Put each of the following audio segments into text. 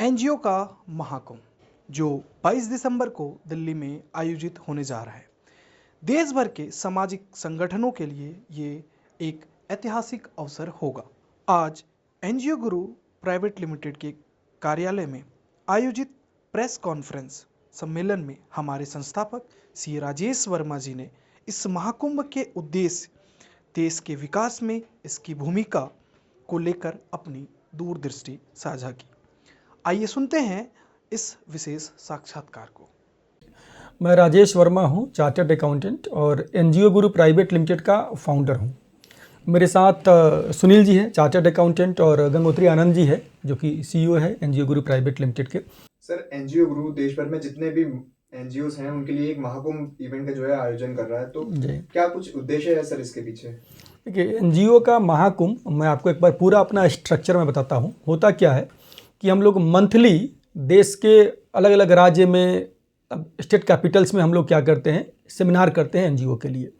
NGO का महाकुंभ जो 22 दिसंबर को दिल्ली में आयोजित होने जा रहा है। देश भर के सामाजिक संगठनों के लिए ये एक ऐतिहासिक अवसर होगा। आज एनजीओ गुरु प्राइवेट लिमिटेड के कार्यालय में आयोजित प्रेस कॉन्फ्रेंस सम्मेलन में हमारे संस्थापक सी राजेश वर्मा जी ने इस महाकुंभ के उद्देश्य, देश के विकास में इसकी भूमिका को लेकर अपनी दूरदृष्टि साझा की। आइए सुनते हैं इस विशेष साक्षात्कार को। मैं राजेश वर्मा हूं, चार्टर्ड अकाउंटेंट और एनजीओ गुरु प्राइवेट लिमिटेड का फाउंडर हूं। मेरे साथ सुनील जी हैं, चार्टर्ड अकाउंटेंट, और गंगोत्री आनंद जी है जो कि सीईओ है एनजीओ गुरु प्राइवेट लिमिटेड के। सर, एनजीओ गुरु देश भर में जितने भी एनजीओस हैं उनके लिए एक महाकुंभ इवेंट का जो है आयोजन कर रहा है, तो क्या कुछ उद्देश्य है सर इसके पीछे? देखिए, एनजीओ का महाकुंभ मैं आपको एक बार पूरा अपना स्ट्रक्चर में बताता हूँ। होता क्या है कि हम लोग मंथली देश के अलग अलग राज्य में, स्टेट कैपिटल्स में हम लोग क्या करते हैं, सेमिनार करते हैं एनजीओ के लिए।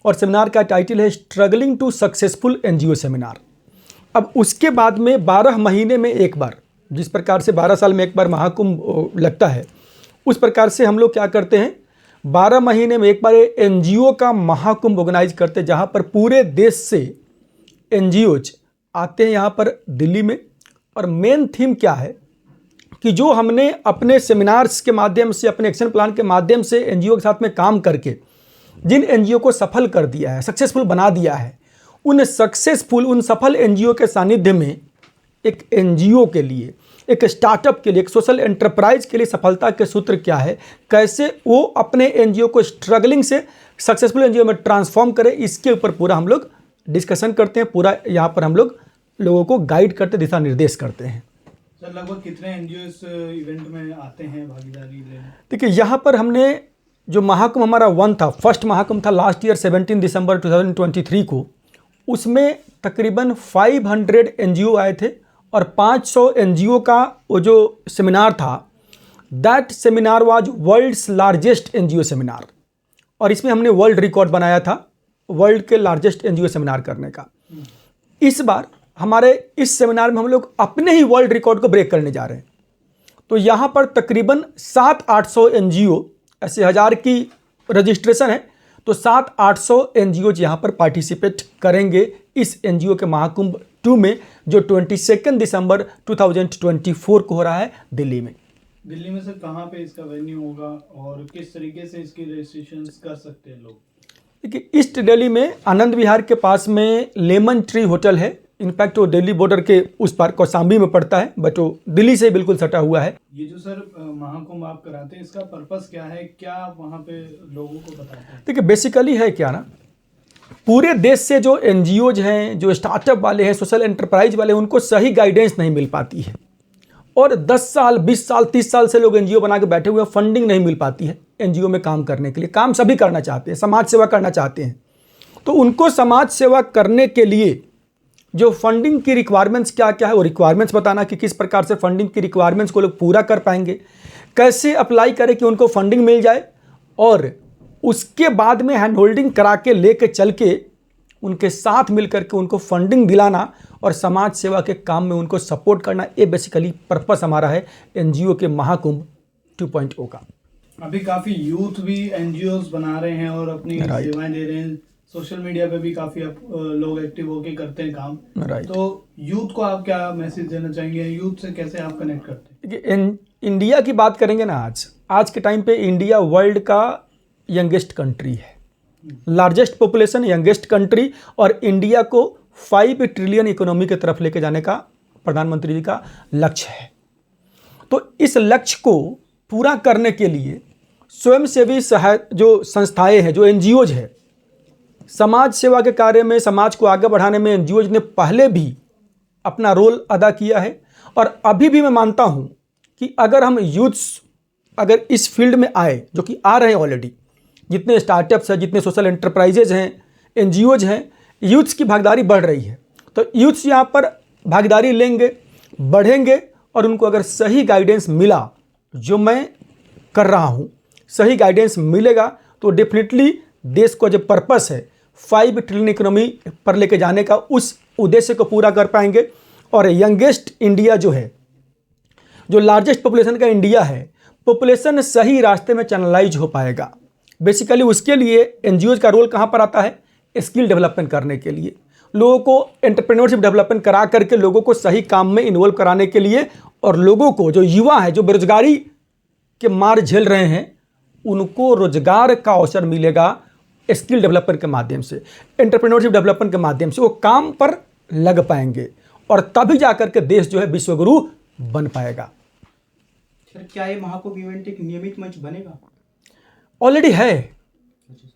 और सेमिनार का टाइटल है struggling to successful NGO seminar. अब उसके बाद में 12 महीने में एक बार, जिस प्रकार से 12 साल में एक बार महाकुंभ लगता है, उस प्रकार से हम लोग क्या करते हैं, 12 महीने में एक बार एनजीओ का महाकुंभ ऑर्गेनाइज करते हैं, जहाँ पर पूरे देश से एनजीओज आते हैं यहाँ पर दिल्ली में। और मेन थीम क्या है कि जो हमने अपने सेमिनार्स के माध्यम से, अपने एक्शन प्लान के माध्यम से एनजीओ के साथ में काम करके जिन एनजीओ को सफल कर दिया है, सक्सेसफुल बना दिया है, उन सफल एनजीओ के सानिध्य में एक एनजीओ के लिए, एक स्टार्टअप के लिए, एक सोशल एंटरप्राइज के लिए सफलता के सूत्र क्या है, कैसे वो अपने एनजीओ को स्ट्रगलिंग से सक्सेसफुल एनजीओ में ट्रांसफॉर्म करे, इसके ऊपर पूरा हम लोग डिस्कशन करते हैं। पूरा यहाँ पर हम लोगों को गाइड करते, दिशा निर्देश करते हैं। सर, लगभग कितने एनजीओ इस इवेंट में आते हैं भागीदारी लेने? देखिए, यहाँ पर हमने जो महाकुंभ हमारा फर्स्ट महाकुंभ था लास्ट ईयर 17 दिसंबर 2023 को, उसमें तकरीबन 500 एनजीओ आए थे और 500 एनजीओ का वो जो सेमिनार था, that seminar was world's largest NGO seminar. और इसमें हमने वर्ल्ड रिकॉर्ड बनाया था वर्ल्ड के लार्जेस्ट एनजीओ सेमिनार करने का। इस बार हमारे इस सेमिनार में हम लोग अपने ही वर्ल्ड रिकॉर्ड को ब्रेक करने जा रहे हैं। तो यहाँ पर तकरीबन 700-800 एनजीओ, ऐसे 1000 की रजिस्ट्रेशन है, तो 700-800 एनजीओ यहाँ पर पार्टिसिपेट करेंगे इस एनजीओ के महाकुंभ 2 में, जो 22 दिसंबर 2024 को हो रहा है दिल्ली में। दिल्ली में सर कहाँ पे इसका वेन्यू होगा और किस तरीके से इसकी रजिस्ट्रेशन कर सकते हैं लोग? देखिए, ईस्ट दिल्ली में आनंद विहार के पास में लेमन ट्री होटल है। इनफैक्ट वो दिल्ली बॉर्डर के उस पार कौशाम्बी में पड़ता है, बट वो दिल्ली से बिल्कुल सटा हुआ है। ये जो सर महाकुंभ आप कराते हैं, इसका पर्पस क्या है, क्या आप वहाँ पे लोगों को बताते हैं? देखिए, बेसिकली है क्या ना, पूरे देश से जो एनजीओज हैं, जो स्टार्टअप वाले हैं, सोशल एंटरप्राइज वाले हैं, उनको सही गाइडेंस नहीं मिल पाती है। और 10 साल, 20 साल, 30 साल से लोग एनजीओ बना के बैठे हुए हैं, फंडिंग नहीं मिल पाती है एनजीओ में काम करने के लिए। काम सभी करना चाहते हैं, समाज सेवा करना चाहते हैं, तो उनको समाज सेवा करने के लिए जो फंडिंग की रिक्वायरमेंट्स क्या क्या है, वो रिक्वायरमेंट्स बताना कि किस प्रकार से फंडिंग की रिक्वायरमेंट्स को लोग पूरा कर पाएंगे, कैसे अप्लाई करें कि उनको फंडिंग मिल जाए, और उसके बाद में हैंड होल्डिंग करा के लेके चल के उनके साथ मिल करके उनको फंडिंग दिलाना और समाज सेवा के काम में उनको सपोर्ट करना। ये बेसिकली पर्पस हमारा है एनजीओ के महाकुंभ 2.0 का। अभी काफ़ी यूथ भी एनजीओज बना रहे हैं और अपनी सेवाएं दे रहे हैं। सोशल मीडिया पे भी काफ़ी लोग एक्टिव होके करते हैं काम। तो यूथ को आप क्या मैसेज देना चाहेंगे? यूथ से कैसे आप कनेक्ट करते हैं? देखिए, इंडिया की बात करेंगे ना, आज के टाइम पे इंडिया वर्ल्ड का यंगेस्ट कंट्री है, लार्जेस्ट पॉपुलेशन, यंगेस्ट कंट्री, और इंडिया को 5 ट्रिलियन इकोनॉमी की तरफ लेके जाने का प्रधानमंत्री जी का लक्ष्य है। तो इस लक्ष्य को पूरा करने के लिए स्वयंसेवी जो संस्थाएं हैं, जो एनजीओज है, समाज सेवा के कार्य में, समाज को आगे बढ़ाने में एनजीओज ने पहले भी अपना रोल अदा किया है। और अभी भी मैं मानता हूं कि अगर हम यूथ्स अगर इस फील्ड में आए, जो कि आ रहे हैं ऑलरेडी, जितने स्टार्टअप्स हैं, जितने सोशल एंटरप्राइजेज हैं, एनजीओज हैं, यूथ्स की भागीदारी बढ़ रही है। तो यूथ्स यहाँ पर भागीदारी लेंगे, बढ़ेंगे, और उनको अगर सही गाइडेंस मिला, जो मैं कर रहा हूँ, सही गाइडेंस मिलेगा, तो डेफिनेटली देश को जो पर्पस है 5 ट्रिलियन इकोनॉमी पर लेके जाने का, उस उद्देश्य को पूरा कर पाएंगे। और यंगेस्ट इंडिया जो है, जो लार्जेस्ट पॉपुलेशन का इंडिया है, पॉपुलेशन सही रास्ते में चैनलाइज हो पाएगा। बेसिकली उसके लिए एनजीओ का रोल कहाँ पर आता है? स्किल डेवलपमेंट करने के लिए, लोगों को एंटरप्रेन्योरशिप डेवलपमेंट करा करके लोगों को सही काम में इन्वॉल्व कराने के लिए, और लोगों को जो युवा है जो बेरोजगारी के मार झेल रहे हैं उनको रोजगार का अवसर मिलेगा स्किल डेवलपमेंट के माध्यम से, एंटरप्रेन्योरशिप डेवलपमेंट के माध्यम से वो काम पर लग पाएंगे और तभी जाकर के देश जो है विश्वगुरु बन पाएगा। सर क्या ये महाकुंभ इवेंट एक नियमित मंच बनेगा? ऑलरेडी है,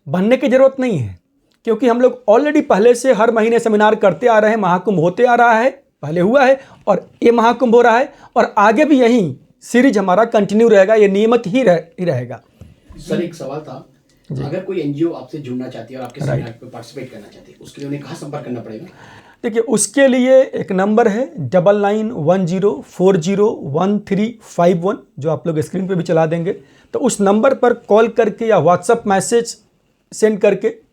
बनने की जरूरत नहीं है, क्योंकि हम लोग ऑलरेडी पहले से हर महीने सेमिनार करते आ रहे हैं, महाकुंभ होते आ रहा है, पहले हुआ है और ये महाकुंभ हो रहा है और आगे भी यही सीरीज हमारा कंटिन्यू रहेगा, ये नियमित ही रहेगा। सर एक सवाल था, अगर कोई एनजीओ आपसे जुड़ना चाहती है और आपके सेमिनार पे पार्टिसिपेट करना चाहती है, उसके लिए उन्हें कहाँ संपर्क करना पड़ेगा? देखिए, उसके लिए एक नंबर है 9910401351, जो आप लोग स्क्रीन पे भी चला देंगे। तो उस नंबर पर कॉल करके या व्हाट्सएप मैसेज सेंड करके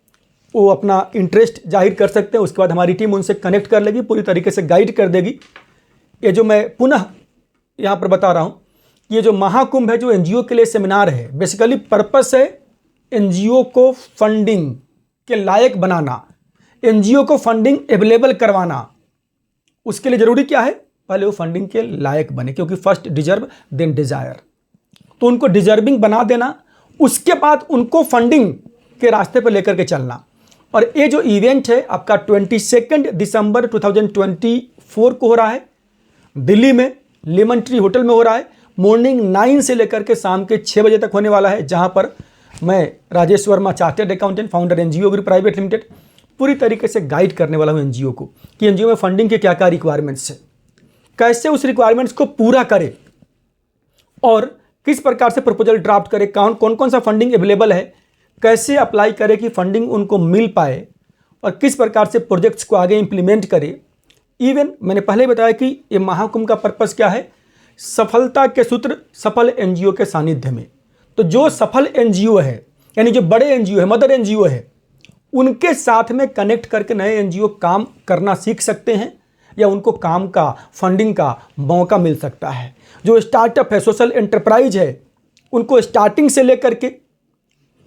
वो अपना इंटरेस्ट जाहिर कर सकते हैं। उसके बाद हमारी टीम उनसे कनेक्ट कर लेगी, पूरी तरीके से गाइड कर देगी। ये जो मैं पुनः यहाँ पर बता रहा हूँ, ये जो महाकुंभ है, जो एनजीओ के लिए सेमिनार है, बेसिकली पर्पस है एनजीओ को फंडिंग के लायक बनाना, एनजीओ को फंडिंग अवेलेबल करवाना। उसके लिए ज़रूरी क्या है? पहले वो फंडिंग के लायक बने, क्योंकि फर्स्ट डिजर्व देन डिजायर। तो उनको डिजर्विंग बना देना, उसके बाद उनको फंडिंग के रास्ते पर लेकर के चलना। और ये जो इवेंट है आपका 22 दिसंबर 2024 को हो रहा है, दिल्ली में लेमन ट्री होटल में हो रहा है। मॉर्निंग 9 से लेकर के शाम के 6 बजे तक होने वाला है, जहां पर मैं Rajesh Verma, chartered accountant, founder NGO group private limited, पूरी तरीके से गाइड करने वाला हूं एनजीओ को कि एनजीओ में फंडिंग के क्या क्या रिक्वायरमेंट्स है, कैसे उस रिक्वायरमेंट्स को पूरा करे और किस प्रकार से प्रपोजल ड्राफ्ट करे, कौन कौन सा फंडिंग अवेलेबल है, कैसे अप्लाई करे कि फंडिंग उनको मिल पाए और किस प्रकार से प्रोजेक्ट्स को आगे इंप्लीमेंट करे। इवन मैंने पहले बताया कि ये महाकुंभ का पर्पस क्या है? सफलता के सूत्र सफल एनजीओ के सानिध्य में। तो जो सफल एनजीओ है, यानी जो बड़े एनजीओ है, मदर एनजीओ है, उनके साथ में कनेक्ट करके नए एनजीओ काम करना सीख सकते हैं या उनको काम का, फंडिंग का मौका मिल सकता है। जो स्टार्टअप है, सोशल एंटरप्राइज है, उनको स्टार्टिंग से लेकर के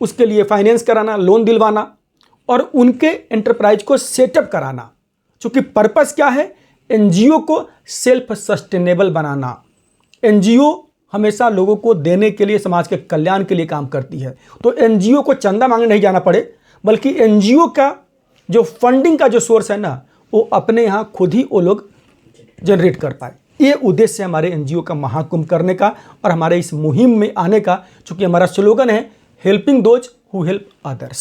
उसके लिए फाइनेंस कराना, लोन दिलवाना और उनके एंटरप्राइज को सेटअप कराना। चूँकि पर्पस क्या है? एनजीओ को सेल्फ सस्टेनेबल बनाना। एनजीओ हमेशा लोगों को देने के लिए, समाज के कल्याण के लिए काम करती है। तो एनजीओ को चंदा मांगने नहीं जाना पड़े, बल्कि एनजीओ का जो फंडिंग का जो सोर्स है ना, वो अपने यहाँ खुद ही वो लोग जनरेट कर पाए। ये उद्देश्य है हमारे एनजीओ का महाकुंभ करने का और हमारे इस मुहिम में आने का, चूँकि हमारा स्लोगन है helping those who help others.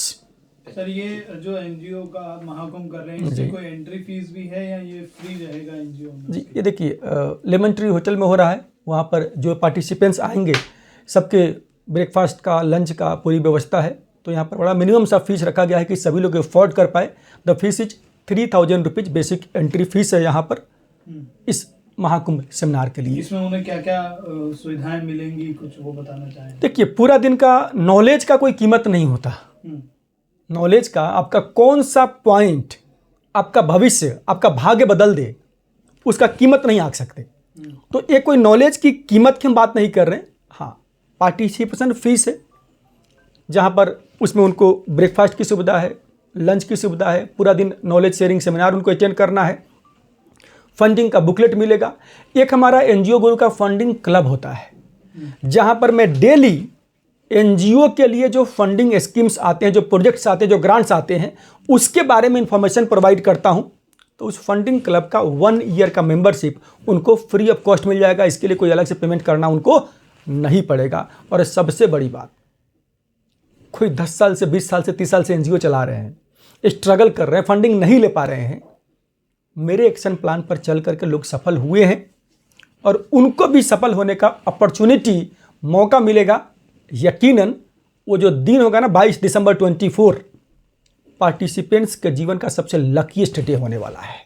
Sir ये जो एनजीओ का महाकुंभ कर रहे हैं, इससे कोई एंट्री फीस भी है या ये फ्री रहेगा एनजीओ में? जी, ये देखिए लेमन ट्री होटल में हो रहा है। वहाँ पर जो पार्टिसिपेंट्स आएंगे सबके ब्रेकफास्ट का, लंच का पूरी व्यवस्था है। तो यहाँ पर बड़ा मिनिमम सा फीस रखा गया है कि सभी लोग अफोर्ड कर पाए। The fees is 3000 rupees basic entry fees है यहाँ पर इस महाकुंभ सेमिनार के लिए। इसमें उन्हें क्या क्या सुविधाएं मिलेंगी, कुछ वो बताना चाहें? देखिए, पूरा दिन का नॉलेज का कोई कीमत नहीं होता। नॉलेज का आपका कौन सा पॉइंट आपका भविष्य, आपका भाग्य बदल दे, उसका कीमत नहीं आंक सकते। तो ये कोई नॉलेज की कीमत की हम बात नहीं कर रहे हैं। हाँ, पार्टिसिपेशन फीस है, जहाँ पर उसमें उनको ब्रेकफास्ट की सुविधा है, लंच की सुविधा है, पूरा दिन नॉलेज शेयरिंग सेमिनार उनको अटेंड करना है, फंडिंग का बुकलेट मिलेगा। एक हमारा एनजीओ गुरु का फंडिंग क्लब होता है, जहाँ पर मैं डेली एनजीओ के लिए जो फंडिंग स्कीम्स आते हैं, जो प्रोजेक्ट्स आते हैं, जो ग्रांट्स आते हैं, उसके बारे में इंफॉर्मेशन प्रोवाइड करता हूँ। तो उस फंडिंग क्लब का 1 ईयर का मेंबरशिप उनको फ्री ऑफ कॉस्ट मिल जाएगा। इसके लिए कोई अलग से पेमेंट करना उनको नहीं पड़ेगा। और सबसे बड़ी बात, कोई 10 साल से 20 साल से 30 साल से एनजीओ चला रहे हैं, स्ट्रगल कर रहे हैं, फंडिंग नहीं ले पा रहे हैं, मेरे एक्शन प्लान पर चल करके लोग सफल हुए हैं और उनको भी सफल होने का अपॉर्चुनिटी, मौका मिलेगा। यकीनन वो जो दिन होगा ना 22 दिसंबर 24, पार्टिसिपेंट्स के जीवन का सबसे लकीएस्ट डे होने वाला है,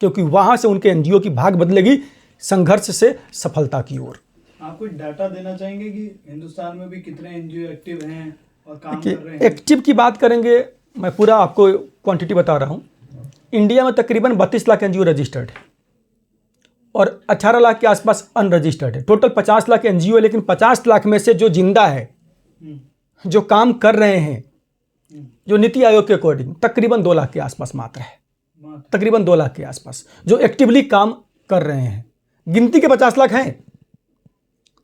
क्योंकि वहाँ से उनके एनजीओ की भाग बदलेगी संघर्ष से सफलता की ओर। आप कोई डाटा देना चाहेंगे कि हिंदुस्तान में भी कितने एनजीओ एक्टिव हैं और काम कर रहे हैं? एक्टिव की बात करेंगे, मैं पूरा आपको क्वांटिटी बता रहा हूँ। इंडिया में तकरीबन 32 लाख एनजीओ रजिस्टर्ड है और 18 लाख के आसपास अनरजिस्टर्ड है। टोटल 50 लाख एनजीओ है, लेकिन 50 लाख में से जो जिंदा है, जो काम कर रहे हैं, जो नीति आयोग के अकॉर्डिंग तकरीबन 2 लाख के आसपास मात्र है, तकरीबन 2 लाख के आसपास जो एक्टिवली काम कर रहे हैं। गिनती के 50 लाख हैं।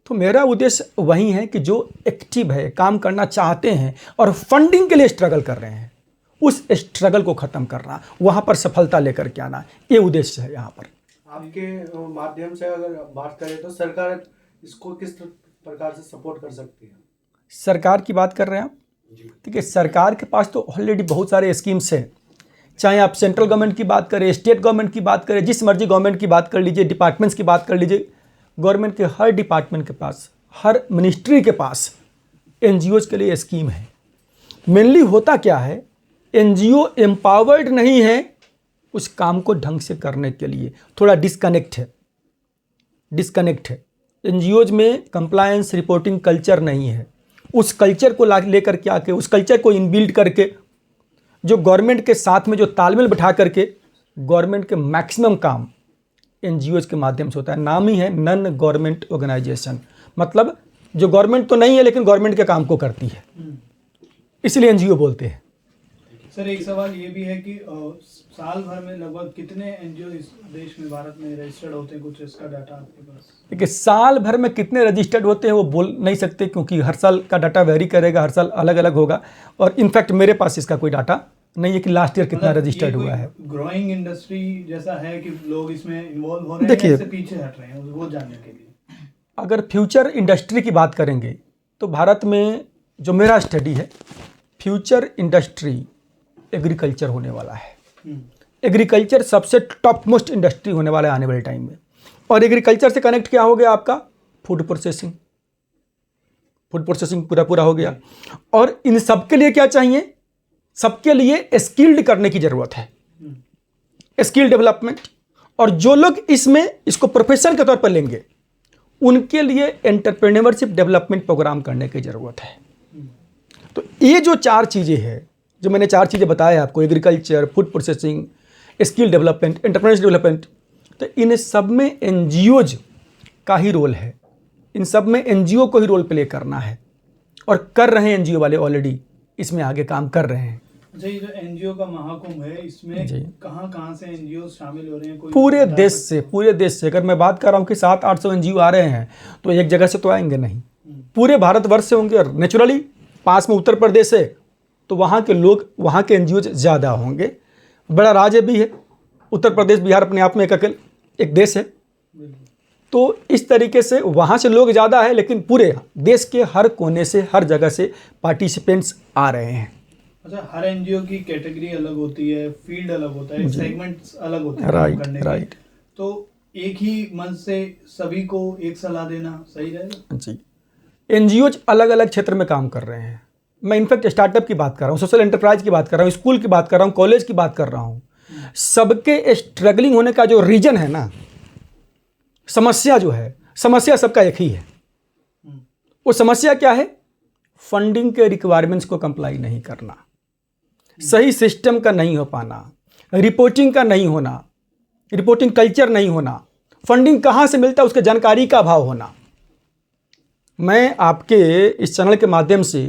तो मेरा उद्देश्य वही है कि जो एक्टिव है, काम करना चाहते हैं और फंडिंग के लिए स्ट्रगल कर रहे हैं, उस स्ट्रगल को ख़त्म करना, वहाँ पर सफलता लेकर के आना, ये उद्देश्य है यहाँ पर। आपके माध्यम से अगर बात करें तो सरकार इसको किस प्रकार से सपोर्ट कर सकती है? सरकार की बात कर रहे हैं आप? ठीक है, सरकार के पास तो ऑलरेडी बहुत सारे स्कीम्स हैं। चाहे आप सेंट्रल गवर्नमेंट की बात करें, स्टेट गवर्नमेंट की बात करें, जिस मर्जी गवर्नमेंट की बात कर लीजिए, डिपार्टमेंट्स की बात कर लीजिए, गवर्नमेंट के हर डिपार्टमेंट के पास, हर मिनिस्ट्री के पास एनजीओज के लिए स्कीम है। मेनली होता क्या है, एनजीओ एम्पावर्ड नहीं है उस काम को ढंग से करने के लिए, थोड़ा डिस्कनेक्ट है। एनजीओज में कंप्लायंस रिपोर्टिंग कल्चर नहीं है। उस कल्चर को लेकर के आके, उस कल्चर को इनबिल्ड करके, जो गवर्नमेंट के साथ में जो तालमेल बैठा करके गवर्नमेंट के मैक्सिमम काम एनजीओज के माध्यम से होता है। नाम ही है नॉन गवर्नमेंट ऑर्गेनाइजेशन, मतलब जो गवर्नमेंट तो नहीं है लेकिन गवर्नमेंट के काम को करती है, इसलिए एनजीओ बोलते हैं। सर, एक सवाल ये भी है कि साल भर में लगभग कितने एनजीओ इस देश में, भारत में रजिस्टर्ड होते हैं? कुछ इसका डाटा आपके पास? देखिए, साल भर में कितने रजिस्टर्ड होते हैं वो बोल नहीं सकते, क्योंकि हर साल का डाटा वेरी करेगा, हर साल अलग अलग होगा। और इनफैक्ट मेरे पास इसका कोई डाटा नहीं है कि लास्ट ईयर कितना रजिस्टर्ड हुआ है। ग्रोइंग इंडस्ट्री जैसा है कि लोग इसमें इन्वॉल्व हो रहे हैं, देखिए, इससे पीछे हट रहे हैं, वो जानने के लिए। अगर फ्यूचर इंडस्ट्री की बात करेंगे तो भारत में जो मेरा स्टडी है, फ्यूचर इंडस्ट्री एग्रीकल्चर होने वाला है। एग्रीकल्चर सबसे टॉप मोस्ट इंडस्ट्री होने वाला है आने वाले टाइम में। और एग्रीकल्चर से कनेक्ट क्या हो गया आपका? फूड प्रोसेसिंग पूरा हो गया। और इन सब के लिए क्या चाहिए? सबके लिए स्किल्ड करने की जरूरत है, स्किल डेवलपमेंट। और जो लोग इसको प्रोफेशन के तौर पर लेंगे, उनके लिए एंटरप्रेन्योरशिप डेवलपमेंट प्रोग्राम करने की जरूरत है। तो ये जो 4 चीज़ें हैं, जो मैंने 4 चीज़ें बताया आपको, agriculture, food processing, skill development, entrepreneurship development, तो इन सब में एनजीओज का ही रोल है। इन सब में एनजीओ को ही रोल प्ले करना है, और कर रहे हैं एनजीओ वाले, ऑलरेडी इसमें आगे काम कर रहे हैं। अच्छा, ये जो एनजीओ का महाकुंभ है, इसमें कहाँ से एनजीओ शामिल हो रहे हैं? पूरे देश से अगर मैं बात कर रहा हूँ कि 700-800 एनजीओ आ रहे हैं, तो एक जगह से तो आएंगे नहीं, पूरे भारतवर्ष से होंगे। और नेचुरली पास में उत्तर प्रदेश है, तो वहाँ के लोग, वहाँ के एनजीओ ज़्यादा होंगे। बड़ा राज्य भी है उत्तर प्रदेश, बिहार अपने आप में एक देश है। तो इस तरीके से वहाँ से लोग ज़्यादा है, लेकिन पूरे देश के हर कोने से, हर जगह से पार्टिसिपेंट्स आ रहे हैं। अच्छा, हर एनजीओ की कैटेगरी अलग होती है, फील्ड अलग होता है, सेगमेंट्स अलग होते हैं राइट। तो एक ही मंच से सभी को एक सलाह देना सही रहेगा? जी, एनजीओ अलग अलग क्षेत्र में काम कर रहे हैं। मैं इनफैक्ट स्टार्टअप की बात कर रहा हूँ, सोशल एंटरप्राइज की बात कर रहा हूँ, स्कूल की बात कर रहा हूँ, कॉलेज की बात कर रहा हूँ। सबके स्ट्रगलिंग होने का जो रीजन है ना, समस्या जो है, समस्या सबका एक ही है। वो समस्या क्या है? फंडिंग के रिक्वायरमेंट्स को कंप्लाई नहीं करना, सही सिस्टम का नहीं हो पाना, रिपोर्टिंग का नहीं होना, रिपोर्टिंग कल्चर नहीं होना, फंडिंग कहाँ से मिलता है उसके जानकारी का अभाव होना। मैं आपके इस चैनल के माध्यम से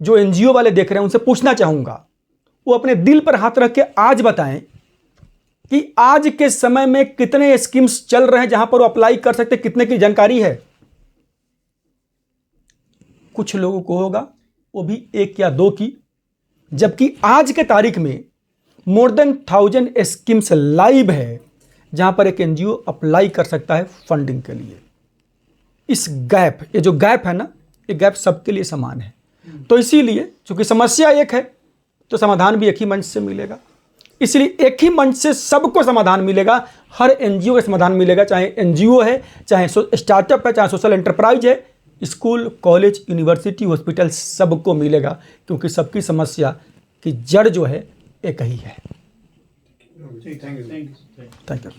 जो एनजीओ वाले देख रहे हैं उनसे पूछना चाहूँगा, वो अपने दिल पर हाथ रख के आज बताएं कि आज के समय में कितने स्कीम्स चल रहे हैं जहां पर वो अप्लाई कर सकते, कितने की जानकारी है? कुछ लोगों को होगा, वो भी 1 या 2 की, जबकि आज के तारीख में मोर देन 1000 स्कीम्स लाइव है जहां पर एक एनजीओ अप्लाई कर सकता है फंडिंग के लिए। इस गैप, ये जो गैप है ना, ये गैप सबके लिए समान है। तो इसीलिए चूंकि समस्या एक है, तो समाधान भी एक ही मंच से मिलेगा। इसलिए एक ही मंच से सबको समाधान मिलेगा, हर एनजीओ का समाधान मिलेगा, चाहे एनजीओ है, चाहे स्टार्टअप है, चाहे सोशल एंटरप्राइज है, स्कूल, कॉलेज, यूनिवर्सिटी, हॉस्पिटल, सबको मिलेगा, क्योंकि सबकी समस्या की जड़ जो है एक ही है। Thank you.